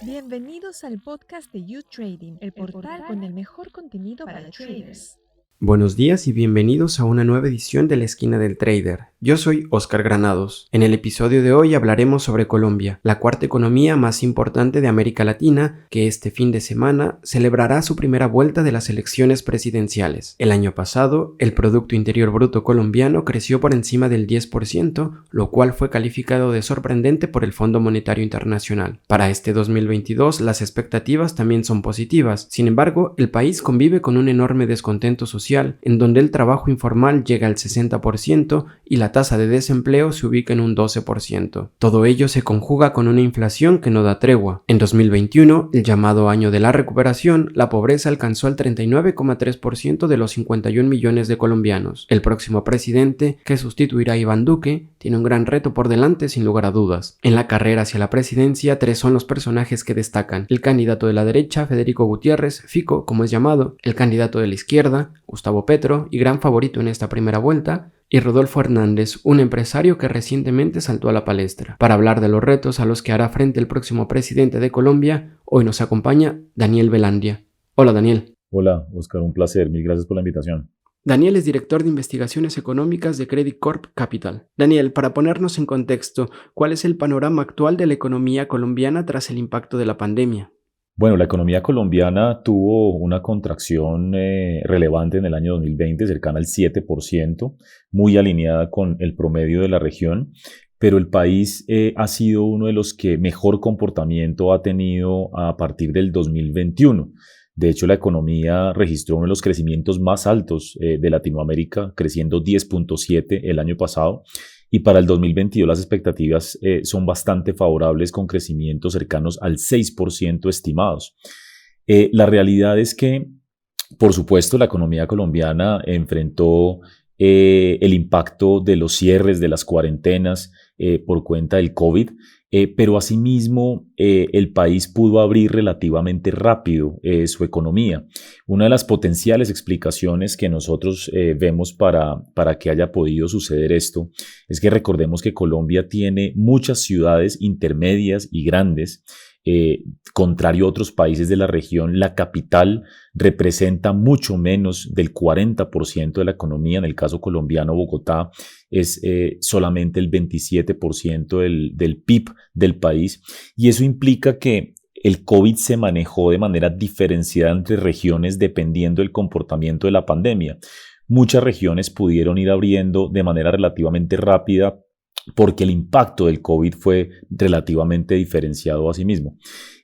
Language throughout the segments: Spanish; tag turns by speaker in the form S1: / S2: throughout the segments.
S1: Bienvenidos al podcast de You Trading, el portal con el mejor contenido para traders.
S2: Buenos días y bienvenidos a una nueva edición de La Esquina del Trader. Yo soy Oscar Granados. En el episodio de hoy hablaremos sobre Colombia, la cuarta economía más importante de América Latina, que este fin de semana celebrará su primera vuelta de las elecciones presidenciales. El año pasado, el Producto Interior Bruto colombiano creció por encima del 10%, lo cual fue calificado de sorprendente por el Fondo Monetario Internacional. Para este 2022, las expectativas también son positivas. Sin embargo, el país convive con un enorme descontento social, en donde el trabajo informal llega al 60% y la tasa de desempleo se ubica en un 12%. Todo ello se conjuga con una inflación que no da tregua. En 2021, el llamado año de la recuperación, la pobreza alcanzó el 39,3% de los 51 millones de colombianos. El próximo presidente, que sustituirá a Iván Duque, tiene un gran reto por delante sin lugar a dudas. En la carrera hacia la presidencia, tres son los personajes que destacan: el candidato de la derecha, Federico Gutiérrez, Fico, como es llamado; el candidato de la izquierda, Gustavo Petro, y gran favorito en esta primera vuelta; y Rodolfo Hernández, un empresario que recientemente saltó a la palestra. Para hablar de los retos a los que hará frente el próximo presidente de Colombia, hoy nos acompaña Daniel Velandia. Hola, Daniel.
S3: Hola, Oscar, un placer. Mil gracias por la invitación.
S2: Daniel es director de investigaciones económicas de Credit Corp Capital. Daniel, para ponernos en contexto, ¿cuál es el panorama actual de la economía colombiana tras el impacto de la pandemia?
S3: Bueno, la economía colombiana tuvo una contracción relevante en el año 2020, cercana al 7%, muy alineada con el promedio de la región, pero el país ha sido uno de los que mejor comportamiento ha tenido a partir del 2021. De hecho, la economía registró uno de los crecimientos más altos de Latinoamérica, creciendo 10.7 el año pasado. Y para el 2022 las expectativas son bastante favorables, con crecimientos cercanos al 6% estimados. La realidad es que, por supuesto, la economía colombiana enfrentó el impacto de los cierres, de las cuarentenas por cuenta del COVID, pero asimismo el país pudo abrir relativamente rápido su economía. Una de las potenciales explicaciones que nosotros vemos para que haya podido suceder esto es que recordemos que Colombia tiene muchas ciudades intermedias y grandes. Contrario a otros países de la región, la capital representa mucho menos del 40% de la economía. En el caso colombiano, Bogotá es solamente el 27% del PIB del país, y eso implica que el COVID se manejó de manera diferenciada entre regiones dependiendo del comportamiento de la pandemia. Muchas regiones pudieron ir abriendo de manera relativamente rápida porque el impacto del COVID fue relativamente diferenciado a sí mismo.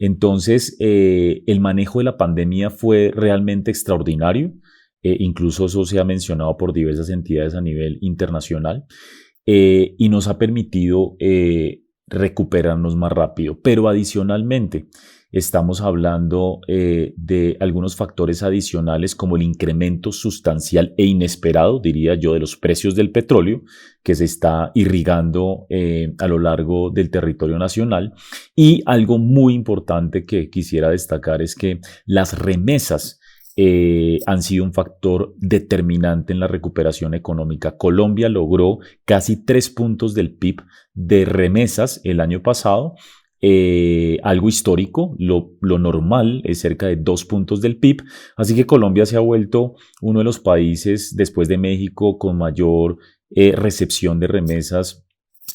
S3: Entonces, el manejo de la pandemia fue realmente extraordinario. Incluso eso se ha mencionado por diversas entidades a nivel internacional, y nos ha permitido recuperarnos más rápido. Pero adicionalmente, estamos hablando de algunos factores adicionales, como el incremento sustancial e inesperado, diría yo, de los precios del petróleo, que se está irrigando a lo largo del territorio nacional. Y algo muy importante que quisiera destacar es que las remesas han sido un factor determinante en la recuperación económica. Colombia logró casi 3 puntos del PIB de remesas el año pasado, algo histórico. Lo normal es cerca de 2 puntos del PIB, así que Colombia se ha vuelto uno de los países, después de México, con mayor recepción de remesas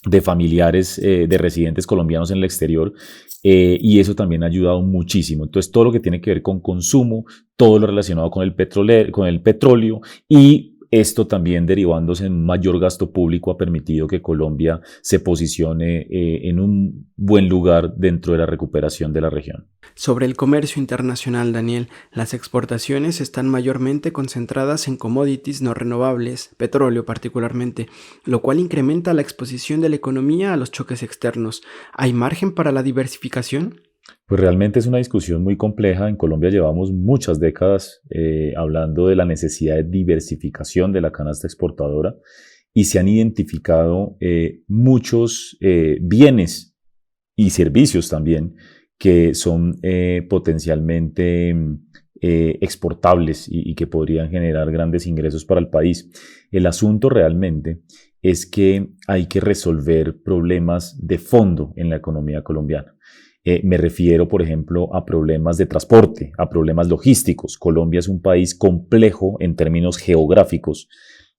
S3: de familiares de residentes colombianos en el exterior, y eso también ha ayudado muchísimo. Entonces, todo lo que tiene que ver con consumo, todo lo relacionado con el petróleo, y esto también derivándose en un mayor gasto público, ha permitido que Colombia se posicione en un buen lugar dentro de la recuperación de la región.
S2: Sobre el comercio internacional, Daniel, las exportaciones están mayormente concentradas en commodities no renovables, petróleo particularmente, lo cual incrementa la exposición de la economía a los choques externos. ¿Hay margen para la diversificación?
S3: Pues realmente es una discusión muy compleja. En Colombia llevamos muchas décadas hablando de la necesidad de diversificación de la canasta exportadora, y se han identificado muchos bienes y servicios también que son potencialmente exportables y que podrían generar grandes ingresos para el país. El asunto realmente es que hay que resolver problemas de fondo en la economía colombiana. Me refiero, por ejemplo, a problemas de transporte, a problemas logísticos. Colombia es un país complejo en términos geográficos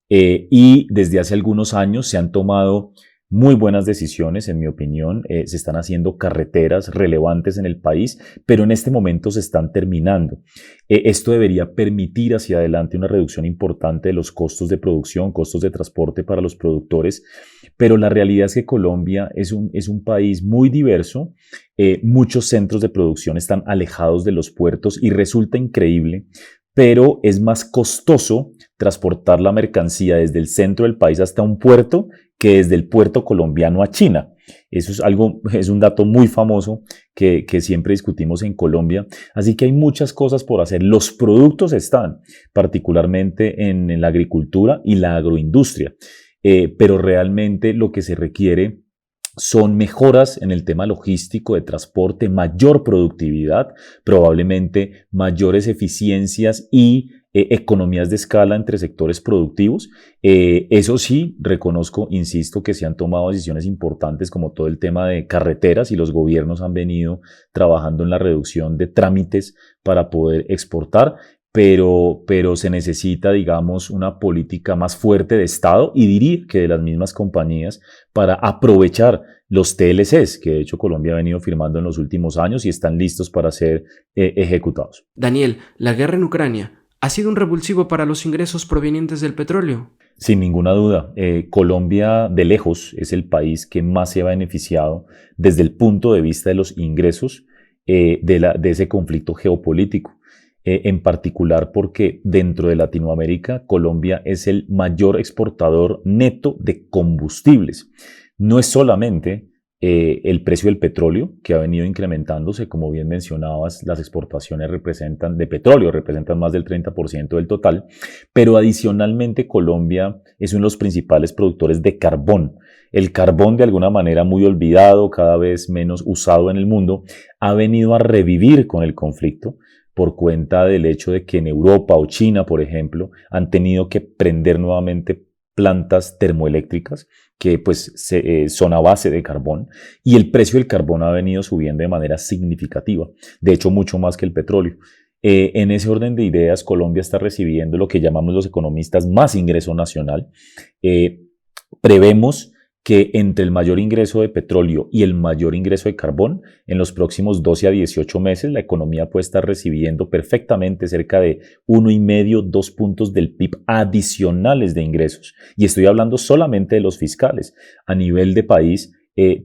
S3: y desde hace algunos años se han tomado muy buenas decisiones, en mi opinión. Se están haciendo carreteras relevantes en el país, pero en este momento se están terminando. Esto debería permitir hacia adelante una reducción importante de los costos de producción, costos de transporte para los productores, pero la realidad es que Colombia es un país muy diverso. Muchos centros de producción están alejados de los puertos y resulta increíble, pero es más costoso transportar la mercancía desde el centro del país hasta un puerto que desde el puerto colombiano a China. Eso es un dato muy famoso que siempre discutimos en Colombia. Así que hay muchas cosas por hacer. Los productos están, particularmente en la agricultura y la agroindustria, pero realmente lo que se requiere son mejoras en el tema logístico de transporte, mayor productividad, probablemente mayores eficiencias y economías de escala entre sectores productivos. Eso sí, reconozco, insisto, que se han tomado decisiones importantes como todo el tema de carreteras y los gobiernos han venido trabajando en la reducción de trámites para poder exportar. Pero se necesita, digamos, una política más fuerte de Estado y diría que de las mismas compañías para aprovechar los TLCs, que de hecho Colombia ha venido firmando en los últimos años y están listos para ser ejecutados.
S2: Daniel, la guerra en Ucrania ha sido un revulsivo para los ingresos provenientes del petróleo.
S3: Sin ninguna duda, Colombia de lejos es el país que más se ha beneficiado desde el punto de vista de los ingresos de ese conflicto geopolítico. En particular porque dentro de Latinoamérica, Colombia es el mayor exportador neto de combustibles. No es solamente el precio del petróleo, que ha venido incrementándose, como bien mencionabas, las exportaciones de petróleo representan más del 30% del total, pero adicionalmente Colombia es uno de los principales productores de carbón. El carbón, de alguna manera muy olvidado, cada vez menos usado en el mundo, ha venido a revivir con el conflicto, por cuenta del hecho de que en Europa o China, por ejemplo, han tenido que prender nuevamente plantas termoeléctricas que pues son a base de carbón y el precio del carbón ha venido subiendo de manera significativa, de hecho mucho más que el petróleo. En ese orden de ideas, Colombia está recibiendo lo que llamamos los economistas más ingreso nacional. Prevemos que entre el mayor ingreso de petróleo y el mayor ingreso de carbón, en los próximos 12 a 18 meses, la economía puede estar recibiendo perfectamente cerca de 1,5, 2 puntos del PIB adicionales de ingresos. Y estoy hablando solamente de los fiscales. A nivel de país,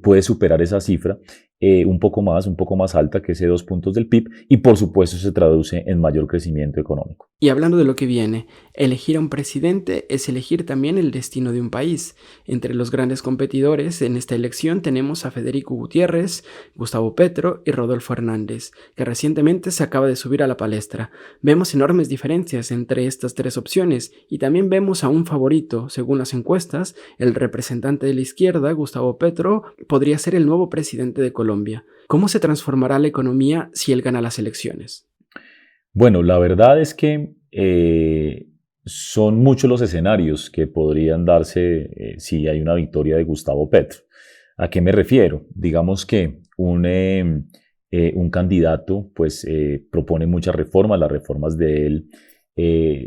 S3: puede superar esa cifra un poco más alta que ese 2 puntos del PIB y por supuesto se traduce en mayor crecimiento económico.
S2: Y hablando de lo que viene, elegir a un presidente es elegir también el destino de un país. Entre los grandes competidores en esta elección tenemos a Federico Gutiérrez, Gustavo Petro y Rodolfo Hernández, que recientemente se acaba de subir a la palestra. Vemos enormes diferencias entre estas tres opciones y también vemos a un favorito. Según las encuestas, el representante de la izquierda, Gustavo Petro, podría ser el nuevo presidente de Colombia. ¿Cómo se transformará la economía si él gana las elecciones?
S3: Bueno, la verdad es que son muchos los escenarios que podrían darse si hay una victoria de Gustavo Petro. ¿A qué me refiero? Digamos que un candidato pues, propone muchas reformas. Las reformas de él,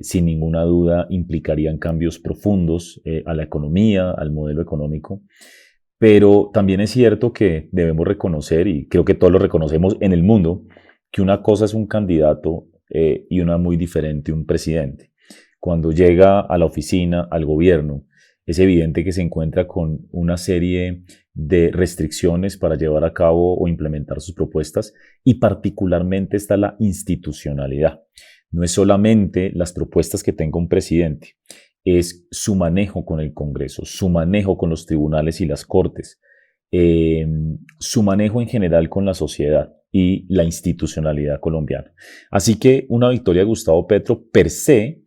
S3: sin ninguna duda, implicarían cambios profundos a la economía, al modelo económico. Pero también es cierto que debemos reconocer, y creo que todos lo reconocemos en el mundo, que una cosa es un candidato y una muy diferente, un presidente. Cuando llega a la oficina, al gobierno, es evidente que se encuentra con una serie de restricciones para llevar a cabo o implementar sus propuestas y particularmente está la institucionalidad. No es solamente las propuestas que tenga un presidente, es su manejo con el Congreso, su manejo con los tribunales y las cortes, su manejo en general con la sociedad y la institucionalidad colombiana. Así que una victoria de Gustavo Petro per se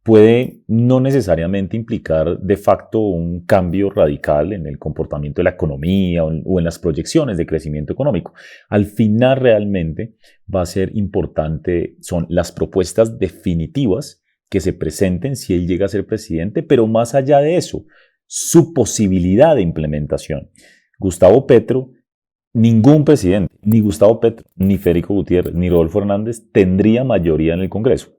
S3: puede no necesariamente implicar de facto un cambio radical en el comportamiento de la economía o en las proyecciones de crecimiento económico. Al final realmente va a ser importante, son las propuestas definitivas que se presenten si él llega a ser presidente, pero más allá de eso, su posibilidad de implementación. Gustavo Petro, ningún presidente, ni Gustavo Petro, ni Federico Gutiérrez, ni Rodolfo Hernández tendría mayoría en el Congreso.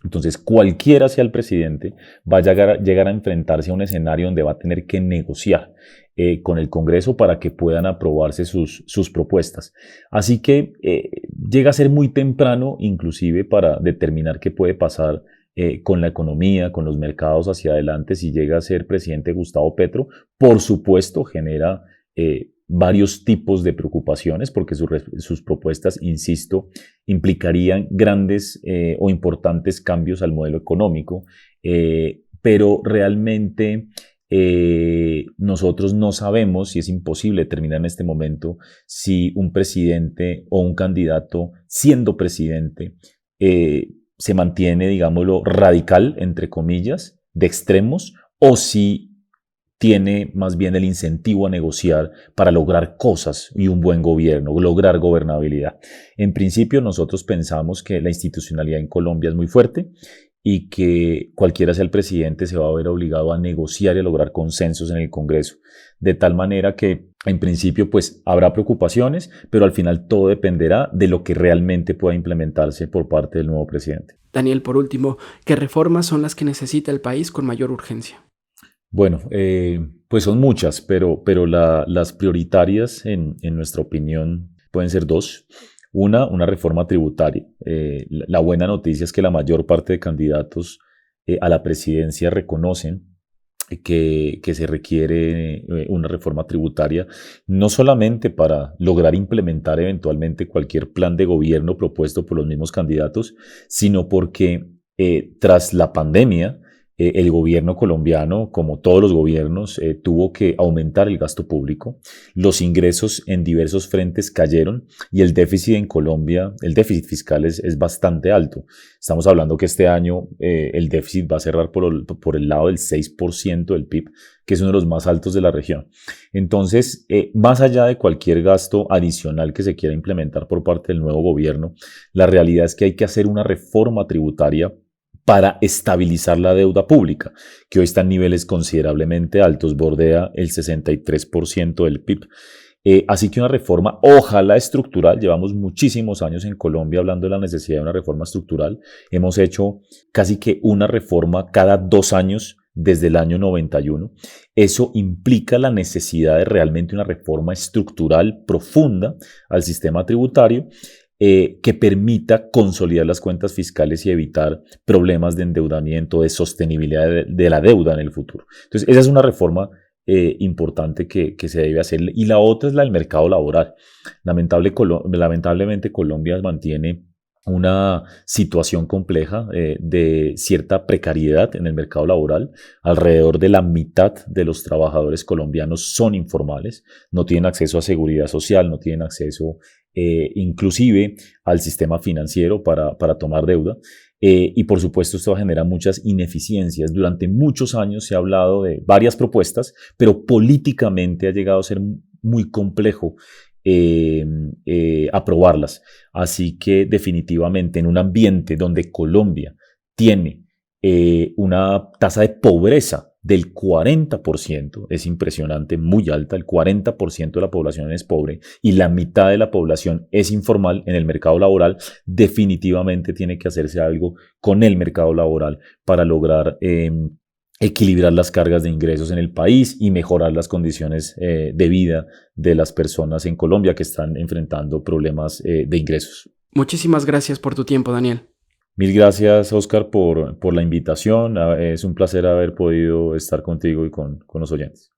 S3: Entonces, cualquiera sea el presidente, va a llegar a enfrentarse a un escenario donde va a tener que negociar con el Congreso para que puedan aprobarse sus propuestas. Así que llega a ser muy temprano, inclusive, para determinar qué puede pasar con la economía, con los mercados hacia adelante si llega a ser presidente Gustavo Petro. Por supuesto, genera varios tipos de preocupaciones porque sus propuestas, insisto, implicarían grandes o importantes cambios al modelo económico, pero realmente nosotros no sabemos, y es imposible determinar en este momento, si un presidente o un candidato siendo presidente se mantiene, digámoslo, radical, entre comillas, de extremos, o si tiene más bien el incentivo a negociar para lograr cosas y un buen gobierno, lograr gobernabilidad. En principio, nosotros pensamos que la institucionalidad en Colombia es muy fuerte y que cualquiera sea el presidente se va a ver obligado a negociar y a lograr consensos en el Congreso. De tal manera que, en principio, pues habrá preocupaciones, pero al final todo dependerá de lo que realmente pueda implementarse por parte del nuevo presidente.
S2: Daniel, por último, ¿qué reformas son las que necesita el país con mayor urgencia?
S3: Bueno, pues son muchas, pero las prioritarias, en nuestra opinión, pueden ser dos. Una reforma tributaria. La buena noticia es que la mayor parte de candidatos a la presidencia reconocen que se requiere una reforma tributaria, no solamente para lograr implementar eventualmente cualquier plan de gobierno propuesto por los mismos candidatos, sino porque tras la pandemia, el gobierno colombiano, como todos los gobiernos, tuvo que aumentar el gasto público. Los ingresos en diversos frentes cayeron y el déficit en Colombia, el déficit fiscal es bastante alto. Estamos hablando que este año el déficit va a cerrar por el lado del 6% del PIB, que es uno de los más altos de la región. Entonces, más allá de cualquier gasto adicional que se quiera implementar por parte del nuevo gobierno, la realidad es que hay que hacer una reforma tributaria para estabilizar la deuda pública, que hoy está en niveles considerablemente altos, bordea el 63% del PIB. Así que una reforma, ojalá estructural, llevamos muchísimos años en Colombia hablando de la necesidad de una reforma estructural, hemos hecho casi que una reforma cada 2 años desde el año 91. Eso implica la necesidad de realmente una reforma estructural profunda al sistema tributario, que permita consolidar las cuentas fiscales y evitar problemas de endeudamiento, de sostenibilidad de la deuda en el futuro. Entonces, esa es una reforma importante que se debe hacer. Y la otra es la del mercado laboral. Lamentablemente, Colombia mantiene una situación compleja de cierta precariedad en el mercado laboral. Alrededor de la mitad de los trabajadores colombianos son informales, no tienen acceso a seguridad social, no tienen acceso inclusive al sistema financiero para tomar deuda. Y por supuesto esto genera muchas ineficiencias. Durante muchos años se ha hablado de varias propuestas, pero políticamente ha llegado a ser muy complejo aprobarlas. Así que definitivamente en un ambiente donde Colombia tiene una tasa de pobreza del 40%, es impresionante, muy alta, el 40% de la población es pobre y la mitad de la población es informal en el mercado laboral, definitivamente tiene que hacerse algo con el mercado laboral para lograr equilibrar las cargas de ingresos en el país y mejorar las condiciones de vida de las personas en Colombia que están enfrentando problemas de ingresos.
S2: Muchísimas gracias por tu tiempo, Daniel.
S3: Mil gracias, Oscar, por la invitación. Es un placer haber podido estar contigo y con los oyentes.